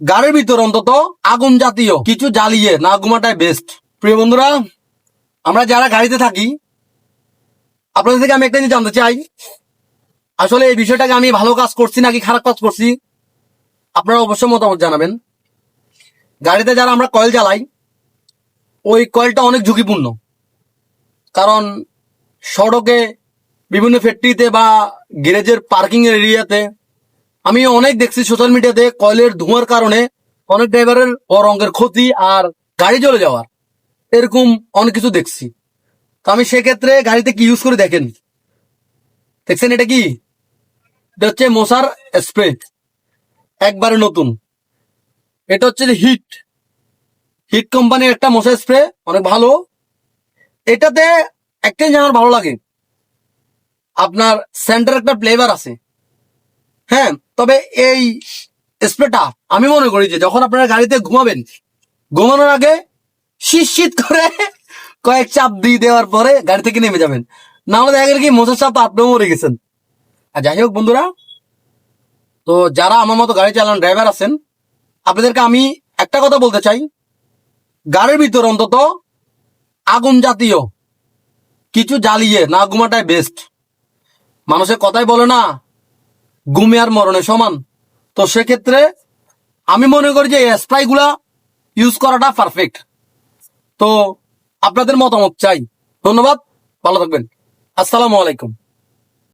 গাড়ির ভিতর অন্তত আগুন জাতীয় কিছু জ্বালিয়ে না ঘুমাটাই বেস্ট। প্রিয় বন্ধুরা, আমরা যারা গাড়িতে থাকি, আপনাদের থেকে আমি একটা জিনিস জানতে চাই, আসলে এই বিষয়টাকে আমি ভালো কাজ করছি নাকি খারাপ কাজ করছি, আপনারা অবশ্যই মতামত জানাবেন। গাড়িতে যারা আমরা কয়েল জ্বালাই, ওই কয়েলটা অনেক ঝুঁকিপূর্ণ। কারণ সড়কে, বিভিন্ন ফ্যাক্টরিতে বা গ্যারেজের পার্কিং এর এরিয়াতে আমি অনেক দেখছি সোশ্যাল মিডিয়াতে কয়েলের ধোঁয়ার কারণে অনেক ড্রাইভারের বড় অঙ্কের ক্ষতি আর গাড়ি জ্বলে যাওয়ার, এরকম অনেক কিছু দেখছি। তো আমি সেক্ষেত্রে গাড়িতে কি ইউজ করে দেখেন, দেখছেন এটা কি? এটা হচ্ছে মশার স্প্রে, একবারে নতুন। এটা হচ্ছে যে হিট হিট কোম্পানির একটা মশার স্প্রে, অনেক ভালো। এটাতে একটা জিনিস আমার ভালো লাগে, আপনার সেন্টার একটা ফ্লেভার আছে। হ্যাঁ, তবে এই স্প্রেটা আমি মনে করি যে যখন আপনারা গাড়িতে ঘুমাবেন, ঘুমানোর আগে শীত করে কয়েক চাপ দিয়ে দেওয়ার পরে গাড়ি থেকে নেমে যাবেন, না হলে দেখা গেল কি মশার চাপ তো আপনিও মরে গেছেন। আর যাই হোক বন্ধুরা, তো যারা আমার মতো গাড়ি চালান ড্রাইভার আছেন, আপনাদেরকে আমি একটা কথা বলতে চাই, গাড়ির ভিতর অন্তত আগুন জাতীয় কিছু জ্বালিয়ে না ঘুমাটাই বেস্ট। মানুষের কথাই বলে না, ঘুমে আর মরণে সমান। তো সেক্ষেত্রে আমি মনে করি যে এই স্প্রে গুলা ইউজ করাটা পারফেক্ট। তো আপনাদের মতামত চাই। ধন্যবাদ, ভালো থাকবেন। আসসালামু আলাইকুম।